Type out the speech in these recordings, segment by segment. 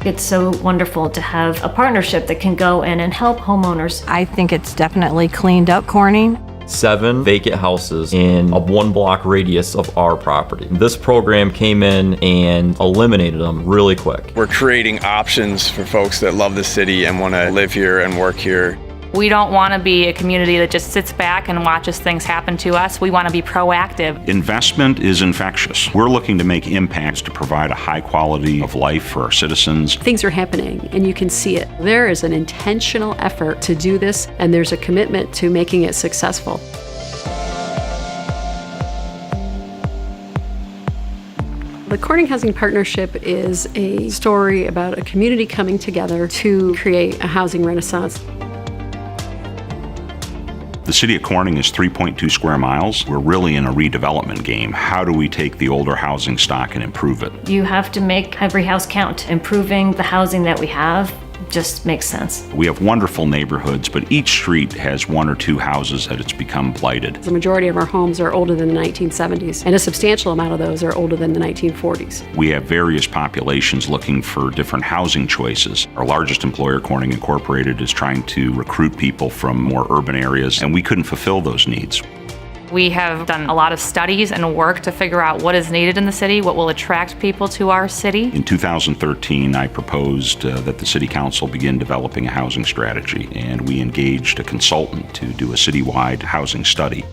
It's so wonderful to have a partnership that can go in and help homeowners. I think it's definitely cleaned up Corning. 7 vacant houses in a 1-block radius of our property. This program came in and eliminated them really quick. We're creating options for folks that love the city and want to live here and work here. We don't want to be a community that just sits back and watches things happen to us. We want to be proactive. Investment is infectious. We're looking to make impacts to provide a high quality of life for our citizens. Things are happening and you can see it. There is an intentional effort to do this and there's a commitment to making it successful. The Corning Housing Partnership is a story about a community coming together to create a housing renaissance. The city of Corning is 3.2 square miles. We're really in a redevelopment game. How do we take the older housing stock and improve it? You have to make every house count. Improving the housing that we have just makes sense. We have wonderful neighborhoods, but each street has 1 or 2 houses that it's become blighted. The majority of our homes are older than the 1970s, and a substantial amount of those are older than the 1940s. We have various populations looking for different housing choices. Our largest employer, Corning Incorporated, is trying to recruit people from more urban areas, and we couldn't fulfill those needs. We have done a lot of studies and work to figure out what is needed in the city, what will attract people to our city. In 2013, I proposed that the City Council begin developing a housing strategy, and we engaged a consultant to do a citywide housing study.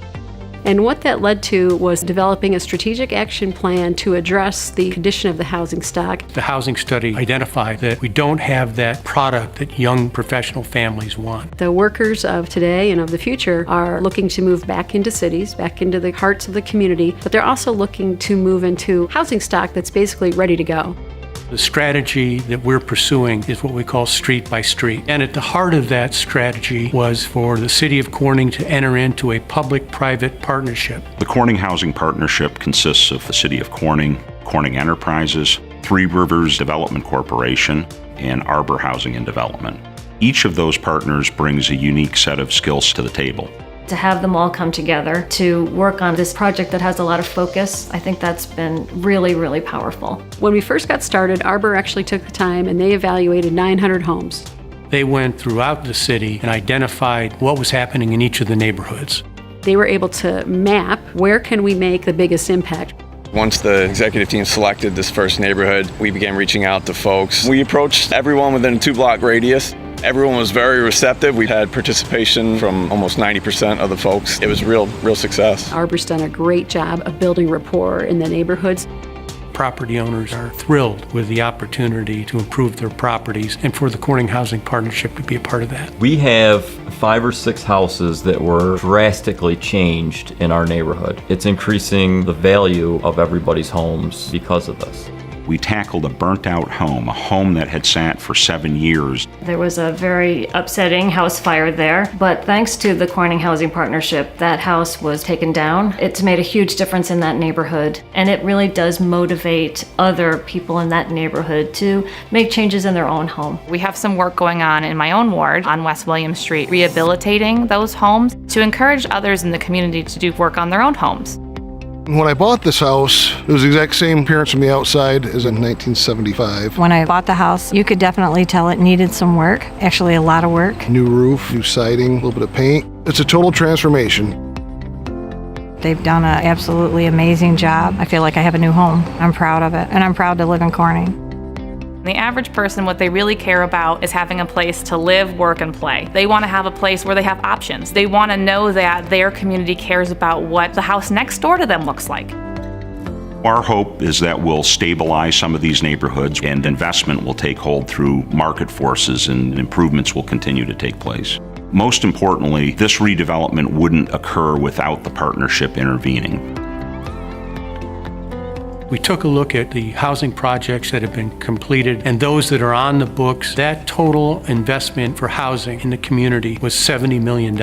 And what that led to was developing a strategic action plan to address the condition of the housing stock. The housing study identified that we don't have that product that young professional families want. The workers of today and of the future are looking to move back into cities, back into the hearts of the community, but they're also looking to move into housing stock that's basically ready to go. The strategy that we're pursuing is what we call street by street. And at the heart of that strategy was for the City of Corning to enter into a public-private partnership. The Corning Housing Partnership consists of the City of Corning, Corning Enterprises, Three Rivers Development Corporation, and Arbor Housing and Development. Each of those partners brings a unique set of skills to the table. To have them all come together to work on this project that has a lot of focus, I think that's been really, really powerful. When we first got started, Arbor actually took the time and they evaluated 900 homes. They went throughout the city and identified what was happening in each of the neighborhoods. They were able to map where can we make the biggest impact. Once the executive team selected this first neighborhood, we began reaching out to folks. We approached everyone within a 2-block radius. Everyone was very receptive. We had participation from almost 90% of the folks. It was real success. Arbor's done a great job of building rapport in the neighborhoods. Property owners are thrilled with the opportunity to improve their properties and for the Corning Housing Partnership to be a part of that. We have 5 or 6 houses that were drastically changed in our neighborhood. It's increasing the value of everybody's homes because of this. We tackled a burnt-out home, a home that had sat for 7 years. There was a very upsetting house fire there, but thanks to the Corning Housing Partnership, that house was taken down. It's made a huge difference in that neighborhood, and it really does motivate other people in that neighborhood to make changes in their own home. We have some work going on in my own ward on West William Street, rehabilitating those homes to encourage others in the community to do work on their own homes. When I bought this house, it was the exact same appearance from the outside as in 1975. When I bought the house, you could definitely tell it needed some work, actually a lot of work. New roof, new siding, a little bit of paint. It's a total transformation. They've done an absolutely amazing job. I feel like I have a new home. I'm proud of it, and I'm proud to live in Corning. The average person, what they really care about is having a place to live, work, and play. They want to have a place where they have options. They want to know that their community cares about what the house next door to them looks like. Our hope is that we'll stabilize some of these neighborhoods and investment will take hold through market forces and improvements will continue to take place. Most importantly, this redevelopment wouldn't occur without the partnership intervening. We took a look at the housing projects that have been completed and those that are on the books. That total investment for housing in the community was $70 million.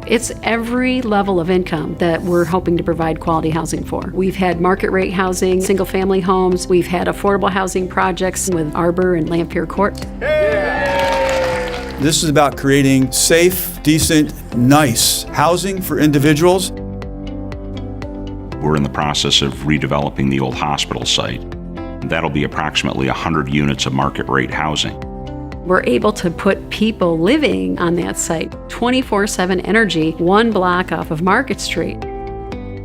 It's every level of income that we're hoping to provide quality housing for. We've had market rate housing, single family homes. We've had affordable housing projects with Arbor and Lampier Court. This is about creating safe, decent, nice housing for individuals. We're in the process of redeveloping the old hospital site. That'll be approximately 100 units of market rate housing. We're able to put people living on that site, 24/7 energy, one block off of Market Street.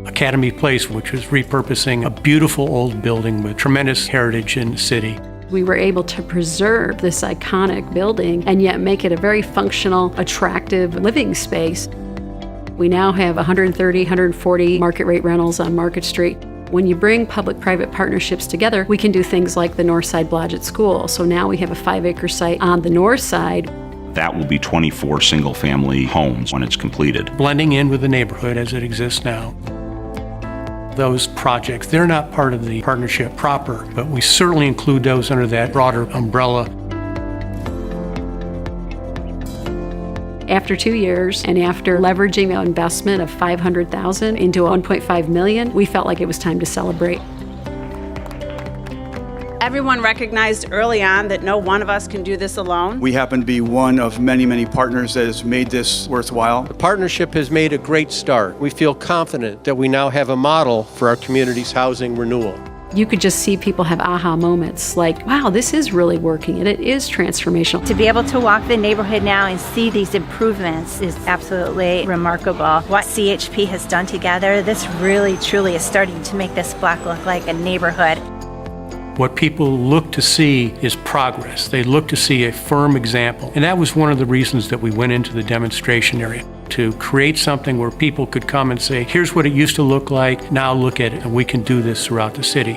Academy Place, which was repurposing a beautiful old building with tremendous heritage in the city. We were able to preserve this iconic building and yet make it a very functional, attractive living space. We now have 130, 140 market rate rentals on Market Street. When you bring public-private partnerships together, we can do things like the Northside Blodgett School. So now we have a 5-acre site on the north side. That will be 24 single-family homes when it's completed. Blending in with the neighborhood as it exists now. Those projects, they're not part of the partnership proper, but we certainly include those under that broader umbrella. After 2 years and after leveraging the investment of $500,000 into $1.5 million, we felt like it was time to celebrate. Everyone recognized early on that no one of us can do this alone. We happen to be one of many, many partners that has made this worthwhile. The partnership has made a great start. We feel confident that we now have a model for our community's housing renewal. You could just see people have aha moments like, wow, this is really working and it is transformational. To be able to walk the neighborhood now and see these improvements is absolutely remarkable. What CHP has done together, this really truly is starting to make this block look like a neighborhood. What people look to see is progress. They look to see a firm example. And that was one of the reasons that we went into the demonstration area, to create something where people could come and say, here's what it used to look like, now look at it, and we can do this throughout the city.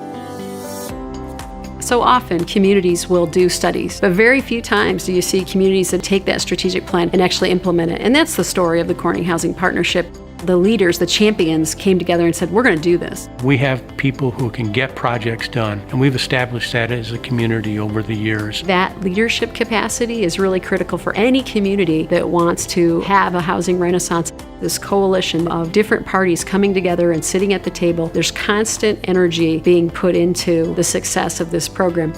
So often communities will do studies, but very few times do you see communities that take that strategic plan and actually implement it. And that's the story of the Corning Housing Partnership. The leaders, the champions, came together and said, we're going to do this. We have people who can get projects done, and we've established that as a community over the years. That leadership capacity is really critical for any community that wants to have a housing renaissance. This coalition of different parties coming together and sitting at the table, there's constant energy being put into the success of this program.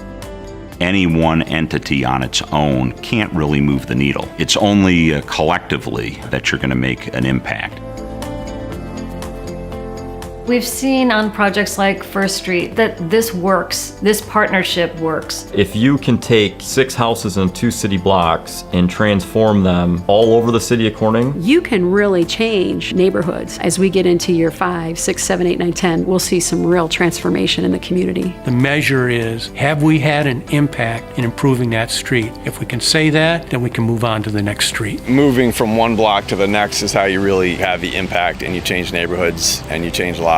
Any one entity on its own can't really move the needle. It's only collectively that you're going to make an impact. We've seen on projects like First Street that this works, this partnership works. If you can take 6 houses in 2 city blocks and transform them all over the city of Corning, You can really change neighborhoods. As we get into year 5, 6, 7, 8, 9, 10, we'll see some real transformation in the community. The measure is, have we had an impact in improving that street? If we can say that, then we can move on to the next street. Moving from one block to the next is how you really have the impact, and you change neighborhoods and you change lives.